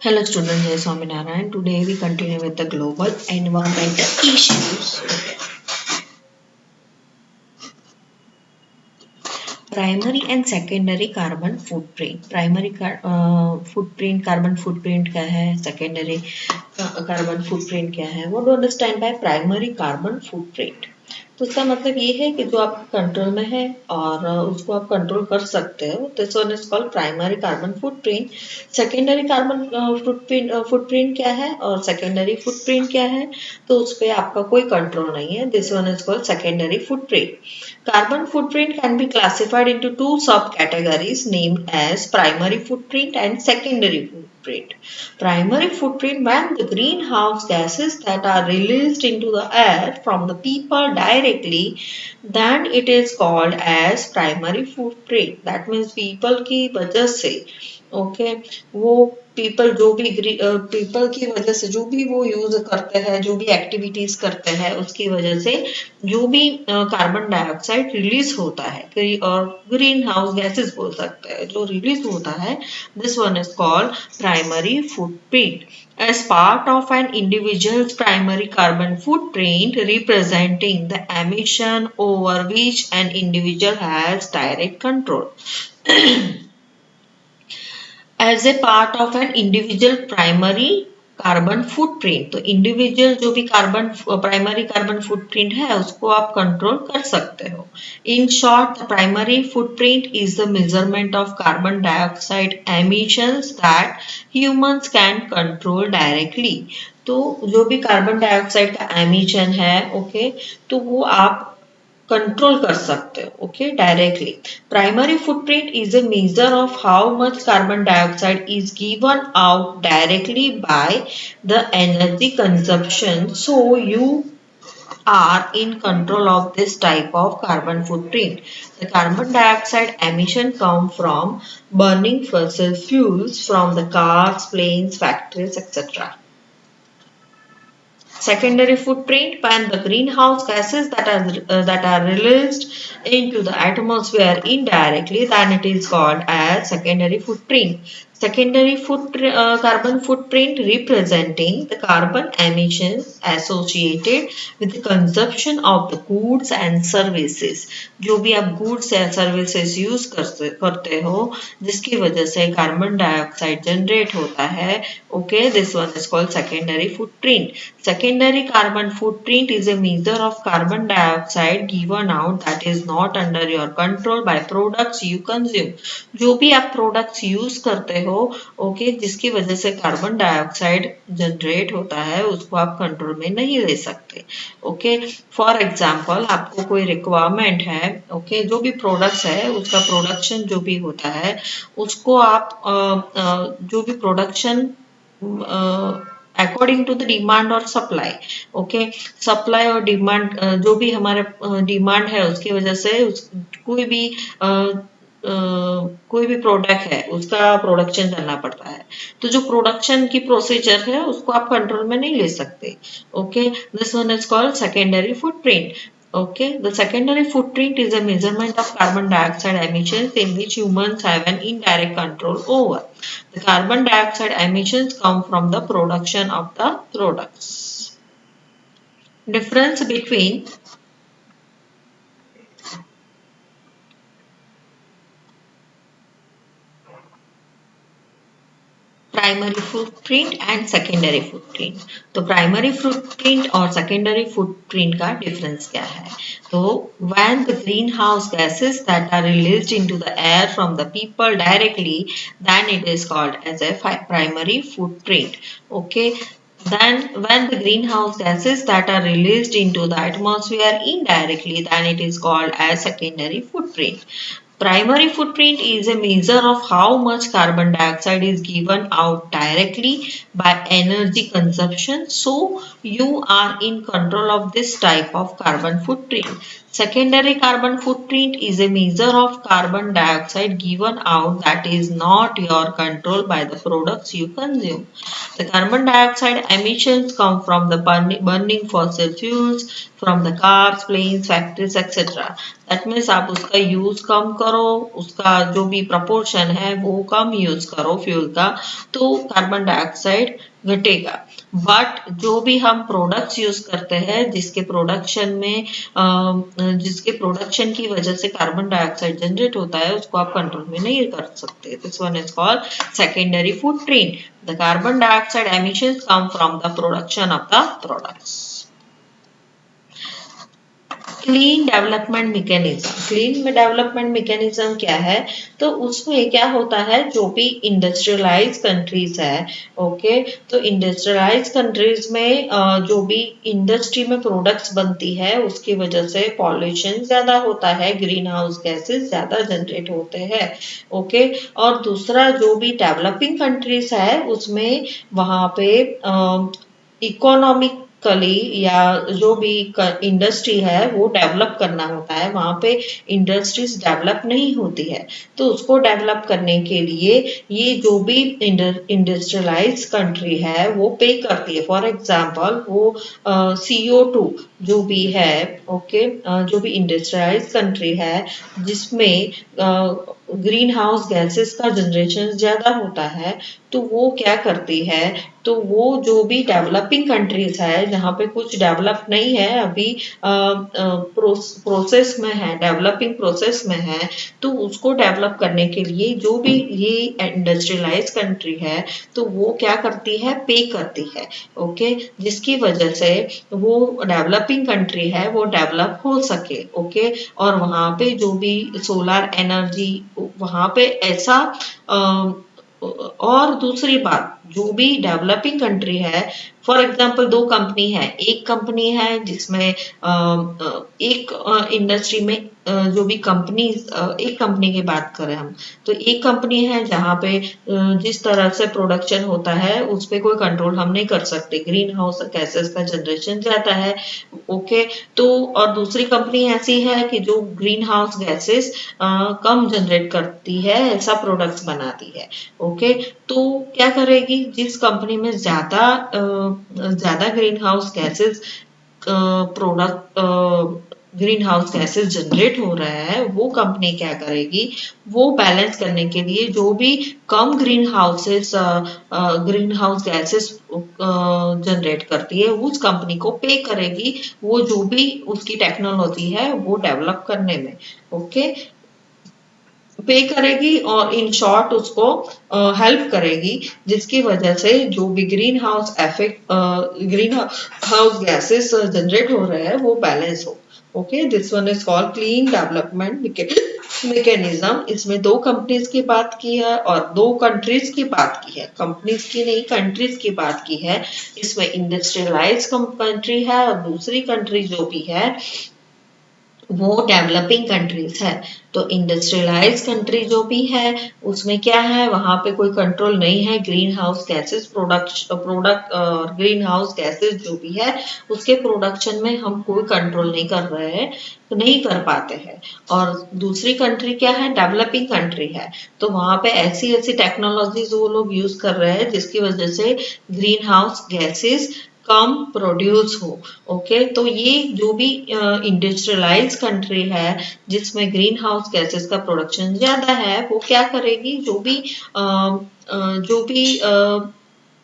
Hello students, Jai Swaminarayan. Today we continue with the global environmental issues. Primary and secondary carbon footprint. Primary footprint, carbon footprint क्या है? Secondary carbon footprint क्या है? What do you understand by primary carbon footprint? तो उसका मतलब ये है कि जो आपके कंट्रोल में है और उसको आप कंट्रोल कर सकते हो, this one is called primary carbon footprint. Secondary carbon footprint क्या है और सेकेंडरी फुटप्रिंट क्या है, तो उस पर आपका कोई कंट्रोल नहीं है, this one is called secondary footprint. Carbon footprint can be classified into two subcategories named as primary footprint and secondary footprint. Primary footprint when the greenhouse gases that are released into the air from the people directly, then it is called as primary footprint. That means people की वजह से वो people जो भी people की वजह से जो भी वो यूज करते हैं, जो भी एक्टिविटीज करते हैं, उसकी वजह से जो भी कार्बन डाइऑक्साइड रिलीज होता है और ग्रीन हाउस गैसेस बोल सकते हैं जो रिलीज होता है, this one is called primary footprint as part of an individual's primary carbon footprint representing the emission over which an individual has direct control. As a part of an individual primary carbon footprint, तो individual जो भी carbon primary carbon footprint है उसको आप control कर सकते हो। In short, the primary footprint is the measurement of carbon dioxide emissions that humans can control directly. तो जो भी कार्बन डाइऑक्साइड का एमिशन है, तो वो आप कंट्रोल कर सकते हो, directly. Primary footprint is a measure of how much carbon dioxide is given out directly by the energy consumption, so you are in control of this type of carbon footprint. The carbon dioxide emission come from burning fossil fuels from the cars, planes, factories, etc. Secondary footprint when the greenhouse gases that are released into the atmosphere indirectly, then it is called as secondary footprint. Secondary carbon footprint representing the carbon emissions associated with the consumption of the goods and services. जो भी आप goods या services use करते हो जिसकी वजह से carbon dioxide generate होता है, this one is called secondary footprint. Secondary carbon footprint is a measure of carbon dioxide given out that is not under your control by products you consume. जो भी आप products use करते हो, जिसकी वजह से कार्बन डाइऑक्साइड जनरेट होता है, उसको आप कंट्रोल में नहीं ले सकते। फॉर एग्जाम्पल, आपको कोई रिक्वायरमेंट है, जो भी प्रोडक्ट्स है उसका प्रोडक्शन जो भी होता है उसको आप जो भी production according to the demand और सप्लाई, सप्लाई और डिमांड, जो भी हमारे डिमांड है उसकी वजह से कोई भी प्रोडक्ट है उसका प्रोडक्शन करना पड़ता है, तो जो प्रोडक्शन की प्रोसीजर है उसको आप कंट्रोल में नहीं ले सकते। This one is called secondary footprint. The secondary footprint is a measurement of carbon dioxide emissions in which humans have an indirect control over. The carbon dioxide emissions come from the production of the products. Difference between primary footprint and secondary footprint. तो primary footprint और secondary footprint का difference क्या है? तो when the green house gases that are released into the air from the people directly, then it is called as a primary footprint. Then when the greenhouse gases that are released into the atmosphere indirectly, then it is called as secondary footprint. Primary footprint is a measure of how much carbon dioxide is given out directly by energy consumption, so you are in control of this type of carbon footprint. Secondary carbon footprint is a measure of carbon dioxide given out that is not your control by the products you consume. The carbon dioxide emissions come from the burning fossil fuels, from the cars, planes, factories, etc. That means आप उसका use कम करो, उसका जो भी proportion है वो कम use करो fuel का, तो कार्बन डाइऑक्साइड घटेगा। बट जो भी हम प्रोडक्ट्स यूज करते हैं जिसके प्रोडक्शन की वजह से कार्बन डाइऑक्साइड जनरेट होता है, उसको आप कंट्रोल में नहीं कर सकते। This one is called secondary footprint. The carbon dioxide emissions come from the production of the products. Clean development mechanism. Clean development mechanism क्या है? तो उसमें क्या होता है, जो भी इंडस्ट्रियलाइज कंट्रीज है, ओके, तो इंडस्ट्रियलाइज कंट्रीज में जो भी इंडस्ट्री में प्रोडक्ट्स बनती है उसकी वजह से पॉल्यूशन ज्यादा होता है, ग्रीन हाउस गैसेस ज्यादा जनरेट होते हैं, ओके। और दूसरा जो भी डेवलपिंग कंट्रीज है उसमें वहां पे इकोनॉमिक या जो भी इंडस्ट्री है वो डेवलप करना होता है, वहां पे इंडस्ट्रीज डेवलप नहीं होती है, तो उसको डेवलप करने के लिए ये जो भी इंडस्ट्रियलाइज कंट्री है वो पे करती है। फॉर एग्जांपल वो CO2 जो भी है, ओके, जो भी इंडस्ट्रियलाइज कंट्री है जिसमें ग्रीन हाउस गैसेस का जनरेशन ज्यादा होता है, तो वो क्या करती है, तो वो जो भी डेवलपिंग कंट्रीज है जहाँ पे कुछ डेवलप नहीं है अभी, प्रोसेस में है, डेवलपिंग प्रोसेस में है, तो उसको डेवलप करने के लिए जो भी ये इंडस्ट्रियलाइज कंट्री है तो वो क्या करती है, पे करती है, ओके, जिसकी वजह से वो डेवलपिंग कंट्री है वो डेवलप हो सके, ओके। और वहां पे जो भी सोलर एनर्जी वहां पे ऐसा और दूसरी बात, जो भी डेवलपिंग कंट्री है, फॉर एग्जांपल दो कंपनी है, एक कंपनी है जिसमें एक इंडस्ट्री में जो भी कंपनी, एक कंपनी की बात करें हम, तो एक कंपनी है जहाँ पे जिस तरह से प्रोडक्शन होता है उस पे कोई कंट्रोल हम नहीं कर सकते, ग्रीन हाउस गैसेस का जनरेशन ज्यादा है, ओके। तो और दूसरी कंपनी ऐसी है कि जो ग्रीन हाउस गैसेस कम जनरेट करती है, ऐसा प्रोडक्ट्स बनाती है, ओके। तो क्या करेगी, जिस कंपनी में ज्यादा green house gases green house gases generate हो रहा है, वो कंपनी क्या करेगी, वो बैलेंस करने के लिए जो भी कम ग्रीन हाउस गैसेस जनरेट करती है उस कंपनी को पे करेगी, वो जो भी उसकी टेक्नोलॉजी है वो डेवलप करने में, ओके, पे करेगी और इन शॉर्ट उसको हेल्प करेगी, जिसकी वजह से जो भी ग्रीन हाउस गैसेस जनरेट हो रहे हैं वो बैलेंस हो, okay. This one is called clean development mechanism. इसमें दो कंपनीज की बात की है और दो कंट्रीज की बात की है, कंपनीज की नहीं कंट्रीज की बात की है। इसमें इंडस्ट्रियलाइज कंट्री है और दूसरी कंट्री जो भी है वो डेवलपिंग कंट्रीज है। तो इंडस्ट्रियलाइज कंट्री जो भी है उसमें क्या है, वहां पे कोई कंट्रोल नहीं है, green house gases green house gases जो भी है उसके प्रोडक्शन में हम कोई कंट्रोल नहीं कर रहे हैं, तो नहीं कर पाते हैं। और दूसरी कंट्री क्या है, डेवलपिंग कंट्री है, तो वहां पे ऐसी ऐसी टेक्नोलॉजीज वो लोग यूज कर रहे हैं जिसकी वजह से ग्रीन हाउस गैसेस कम प्रोड्यूस हो, ओके। तो ये जो भी इंडस्ट्रियलाइज कंट्री है जिसमें ग्रीन हाउस गैसेस का प्रोडक्शन ज्यादा है, वो क्या करेगी, जो भी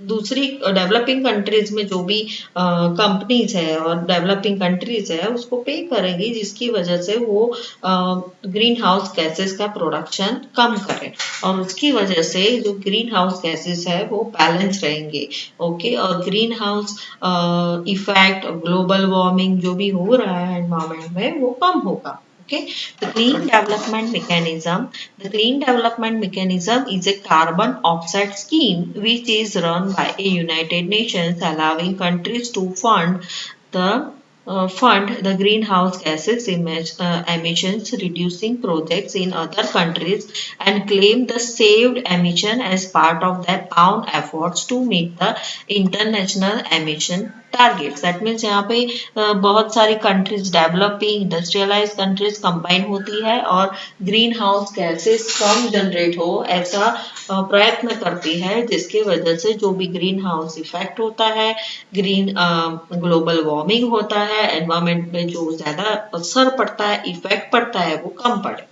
दूसरी डेवलपिंग कंट्रीज में जो भी कंपनीज है और डेवलपिंग कंट्रीज है उसको पे करेगी, जिसकी वजह से वो ग्रीन हाउस गैसेस का प्रोडक्शन कम करे और उसकी वजह से जो ग्रीन हाउस गैसेस है वो बैलेंस रहेंगे, ओके। और green house effect, global warming जो भी हो रहा है एनवायरमेंट में वो कम होगा, okay. The clean development mechanism is a carbon offset scheme which is run by a United Nations allowing countries to fund the fund the greenhouse gases emissions reducing projects in other countries and claim the saved emission as part of their own efforts to meet the international emission targets. That means यहाँ पे बहुत सारी countries developing industrialized countries combine होती है और green house gases कम generate हो ऐसा प्रयत्न करती है, जिसकी वजह से जो भी ग्रीन हाउस इफेक्ट होता है, ग्रीन ग्लोबल वार्मिंग होता है, एनवायरमेंट में जो ज्यादा असर पड़ता है, इफेक्ट पड़ता है, वो कम पड़े.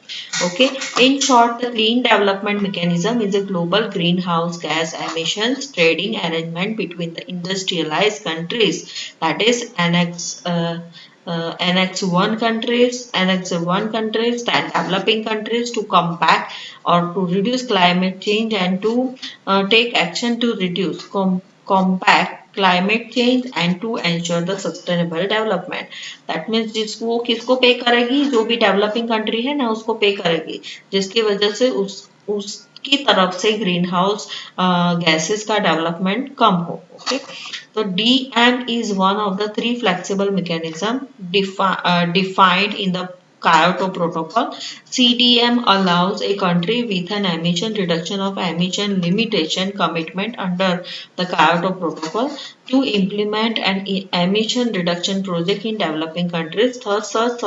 Okay, in short, the Clean Development Mechanism is a global greenhouse gas emissions trading arrangement between the industrialized countries, that is Annex 1 countries, and developing countries to combat or to reduce climate change and to take action to reduce compact climate change and to ensure the sustainable development. That means जिसको किसको पे करेगी, जो भी developing country है ना उसको पे करेगी, जिसकी वजह से उसकी तरफ से ग्रीन हाउस गैसेस का डेवलपमेंट कम हो. ओके, तो DM is one of the three flexible mechanism defined in the Kyoto Protocol. CDM allows a country with an emission reduction of emission limitation commitment under the Kyoto Protocol to implement an emission reduction project in developing countries. Thus, such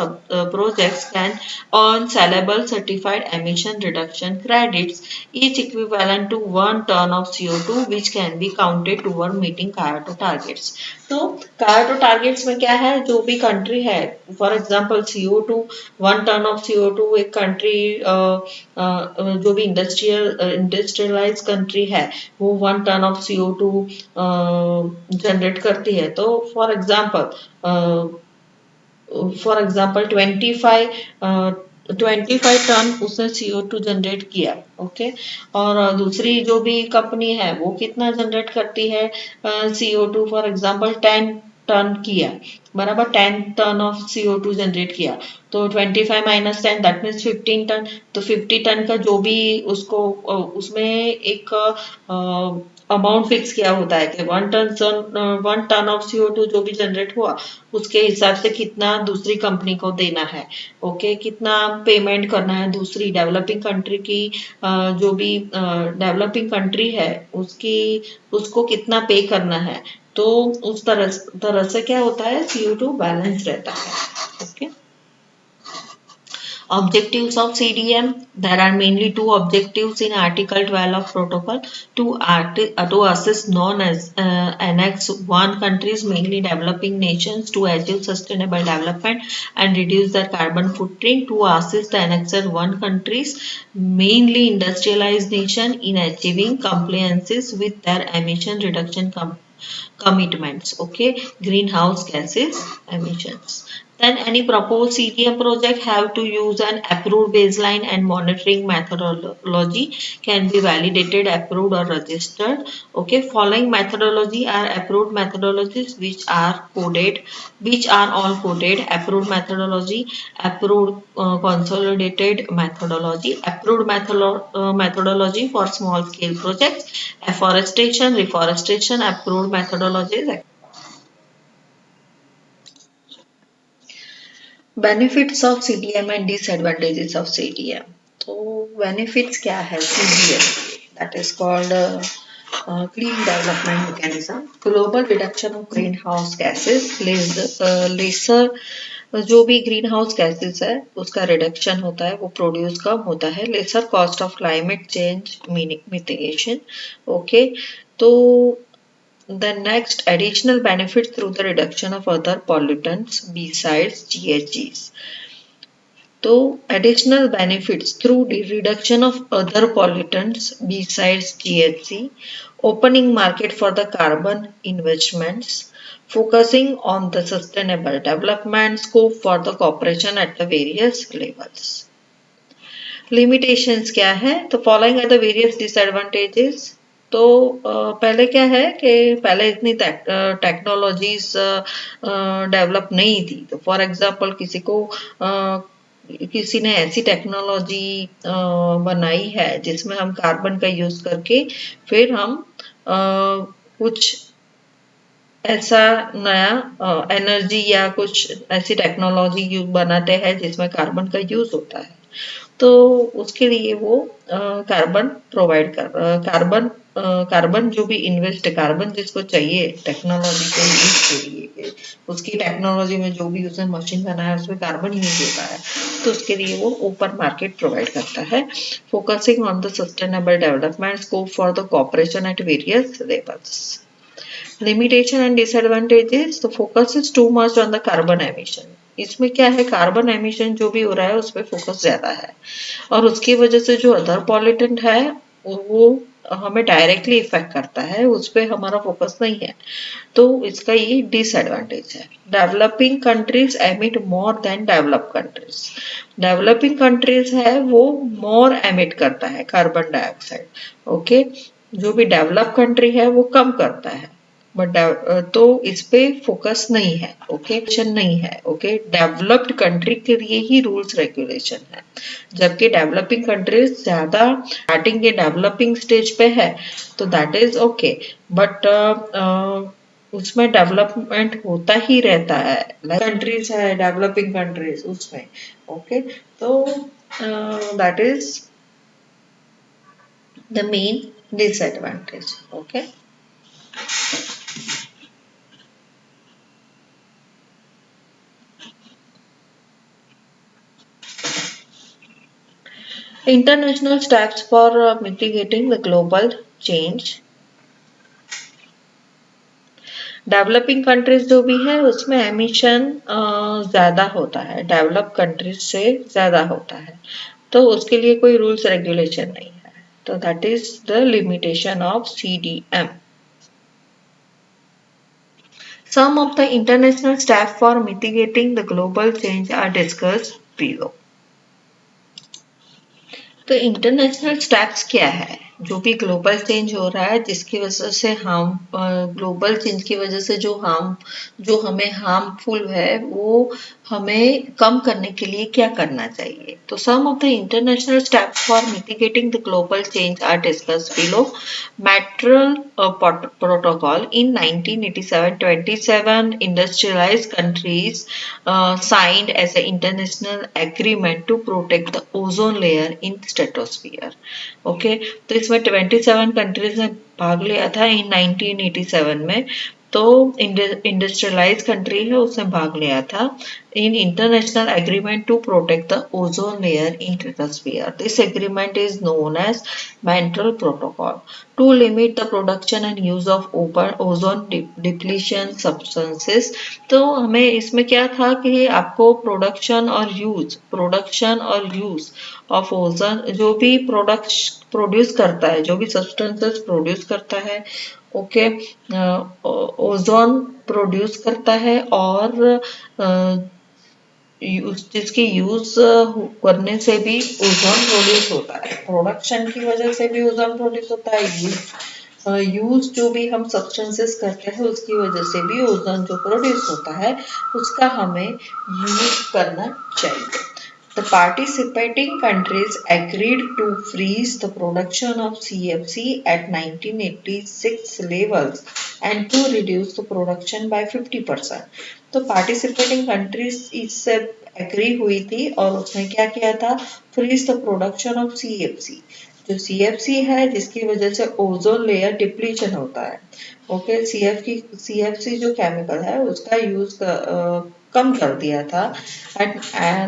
projects can earn sellable certified emission reduction credits, each equivalent to 1 ton of CO2, which can be counted toward meeting Kyoto targets. तो Kyoto targets में क्या है, जो भी country है, for example CO2 1 ton of CO2 एक country जो भी इंडस्ट्रियलाइज कंट्री है वो 1 टन ऑफ CO2 जनरेट करती है. तो फॉर एग्जांपल 25 टन उसने CO2 जनरेट किया. ओके, और दूसरी जो भी कंपनी है वो कितना जनरेट करती है CO2, फॉर एग्जांपल 10 टन किया, बराबर 10 टन ऑफ CO2 जनरेट किया, तो 25 माइनस 10 दैट मीन्स 15 टन. तो 50 टन का जो भी उसको उसमें एक अमाउंट फिक्स किया होता है कि 1 टन ऑफ CO2 जो भी जनरेट हुआ उसके हिसाब से कितना दूसरी कंपनी को देना है. ओके, कितना पेमेंट करना है दूसरी डेवलपिंग कंट्री की, जो भी डेवलपिंग कंट्री है उसको कितना पे करना है. तो उस तरह से क्या होता है, CO2 बैलेंस रहता है. Okay, Objectives of CDM. There are mainly two objectives in Article 12 of Protocol to assist non-Annex 1 countries, mainly developing nations, to achieve sustainable development and reduce their carbon footprint. To assist the Annex 1 countries, mainly industrialized nation, in achieving compliances with their emission reduction commitments. Okay, greenhouse gases emissions. Then any proposed CDM project have to use an approved baseline and monitoring methodology, can be validated, approved or registered. Okay, following methodology are approved methodologies which are all coded. Approved methodology, approved consolidated methodology, approved methodology for small scale projects, afforestation, reforestation, approved methodologies. Benefits of CDM and disadvantages of CDM. तो benefits क्या है CDM, that is called clean development mechanism. Global reduction of green house gases, lesser जो भी green house gases है उसका reduction होता है, वो प्रोड्यूस कम होता है. Lesser cost of climate change mitigation. Okay, तो the next additional benefit through the reduction of other pollutants besides GHGs. So additional benefits through the reduction of other pollutants besides GHG, opening market for the carbon investments, focusing on the sustainable development, scope for the cooperation at the various levels. Limitations क्या है, तो following are the various disadvantages. तो पहले क्या है कि पहले इतनी टेक्नोलॉजीज डेवलप नहीं थी. तो फॉर एग्जांपल किसी ने ऐसी टेक्नोलॉजी बनाई है जिसमें हम कार्बन का यूज करके फिर हम कुछ ऐसा नया एनर्जी या कुछ ऐसी टेक्नोलॉजी बनाते हैं जिसमें कार्बन का यूज होता है, तो उसके लिए वो कार्बन प्रोवाइड कर कार्बन जो भी इन्वेस्ट कार्बन जिसको चाहिए टेक्नोलॉजी के यूज के लिए, उसकी टेक्नोलॉजी में जो भी उसने मशीन बनाया उसमें कार्बन यूज होता है, तो उसके लिए वो ओपन मार्केट प्रोवाइड करता है। Focusing on the sustainable development scope for the cooperation at various levels. Limitation and disadvantages, तो focus is too much on the carbon emission. इसमें क्या है, कार्बन एमिशन जो भी हो रहा है उस पर फोकस ज्यादा है, और उसकी वजह से जो अदर पॉल्यूटेंट है वो हमें डायरेक्टली इफेक्ट करता है, उस पर हमारा फोकस नहीं है, तो इसका ये डिसएडवांटेज है। Developing countries emit more than develop countries. Developing countries है वो मोर एमिट करता है कार्बन डाइऑक्साइड, ओके, जो भी डेवलप कंट्री है वो कम करता है, बट तो इस पे फोकस नहीं है, ओके, नहीं है, ओके, डेवलप्ड कंट्री के लिए ही रूल्स रेगुलेशन है, जबकि डेवलपिंग कंट्रीज ज्यादा स्टार्टिंग के डेवलपिंग स्टेज पे है, तो दैट इज ओके, बट उसमें डेवलपमेंट होता ही रहता है, कंट्रीज है डेवलपिंग कंट्रीज उसमें, ओके, तो that is the main disadvantage, okay. International steps for mitigating the global change। Developing countries जो भी है उसमें एमिशन ज्यादा होता है, डेवलप कंट्रीज से ज्यादा होता है, तो उसके लिए कोई रूल्स रेगुलेशन नहीं है, तो that is the limitation of CDM। Some of the international steps for mitigating the global change are discussed below। तो इंटरनेशनल स्टेप्स क्या है, जो भी ग्लोबल चेंज हो रहा है जिसकी वजह से हम ग्लोबल चेंज की वजह से जो हमें हार्मफुल है वो हमें कम करने के लिए क्या करना चाहिए, तो some of the international steps for mitigating the global change are discussed below. Montreal protocol in 1987 27 industrialized countries signed as an international agreement to protect the ozone layer in stratosphere, okay, तो इसमें 27 countries ने भाग लिया था इन 1987 में, तो industrialise country है उसने भाग लिया था in international agreement to protect the ozone layer in stratosphere. This agreement is known as Montreal protocol to limit the production and use of ozone depletion substances. तो हमें इसमें क्या था कि आपको प्रोडक्शन और यूज ऑफ ओजोन, जो भी प्रोड्यूस करता है, जो भी सब्सटेंसेस प्रोड्यूस करता है, ओके, ओजोन प्रोड्यूस करता है, और जिसकी यूज करने से भी ओजोन प्रोड्यूस होता है, प्रोडक्शन की वजह से भी ओजोन प्रोड्यूस होता है, यूज जो भी हम सब्सटेंसेस करते हैं उसकी वजह से भी ओजोन जो प्रोड्यूस होता है उसका हमें यूज करना चाहिए। The participating countries agreed to freeze the production of CFC at 1986 levels and to reduce the production by 50%। तो participating countries इससे एग्री हुई थी और उसने क्या किया था, freeze the production of CFC। जो CFC है जिसकी वजह से ओजोन लेयर डिप्लीशन होता है, ओके, CFC जो केमिकल है उसका यूज कम कर दिया था at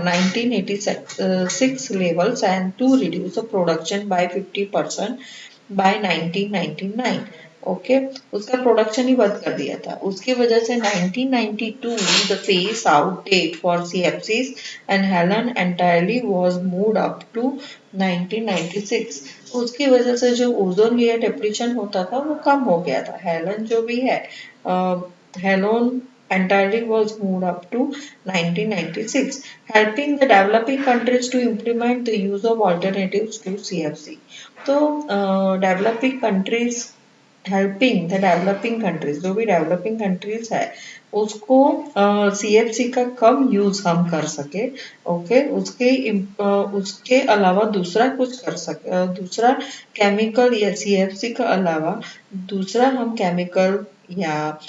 1986 levels and to reduce the production by 50% by 1999, okay, उसका प्रोडक्शन ही बंद कर दिया था, उसकी वजह से 1992 the phase out date for CFCs and Helen entirely was moved up to 1996। उसकी वजह से जो ओजोन लेयर डिप्लीशन होता था वो कम हो गया था, हेलन जो भी है Helon entirely was moved up to 1996, helping the developing countries to implement the use of alternatives to CFC। तो developing countries helping the developing countries, जो भी डेवलपिंग कंट्रीज है उसको CFC का कम यूज हम कर सके, ओके, उसके अलावा दूसरा कुछ कर सके, दूसरा केमिकल या CFC का अलावा दूसरा हम केमिकल या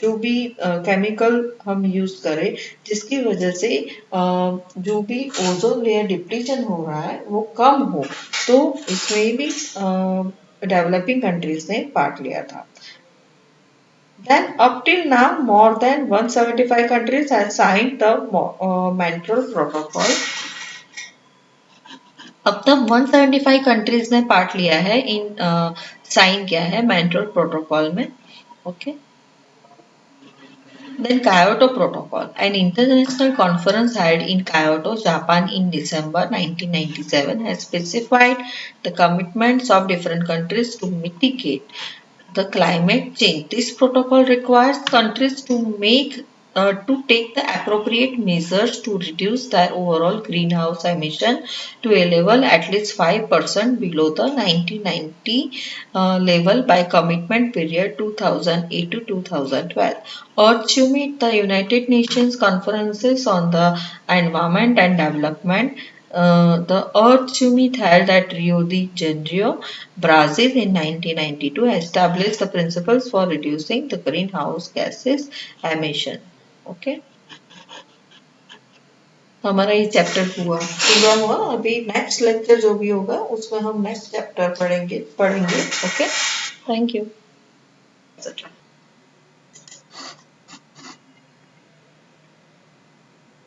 जो भी केमिकल हम यूज करें जिसकी वजह से जो भी ओजोन लेयर डिप्लीशन हो रहा है वो कम हो, तो इसमें भी डेवलपिंग कंट्रीज ने पार्ट लिया था। Then up till now, more than 175 countries have signed the Montreal Protocol। अब तक 175 कंट्रीज ने पार्ट लिया है इन साइन किया है मॉन्ट्रियल प्रोटोकॉल में। Okay. Then Kyoto Protocol, an international conference held in Kyoto, Japan in December 1997 has specified the commitments of different countries to mitigate the climate change. This protocol requires countries to take the appropriate measures to reduce their overall greenhouse emission to a level at least 5% below the 1990 level by commitment period 2008 to 2012. Urged to meet the United Nations conferences on the environment and development, the Earth Summit held at Rio de Janeiro, Brazil in 1992 established the principles for reducing the greenhouse gases emission. Okay. हमारा ये chapter पूरा हुआ। अभी next lecture जो भी होगा उसमें हम नेक्स्ट चैप्टर पढ़ेंगे। Okay, thank you.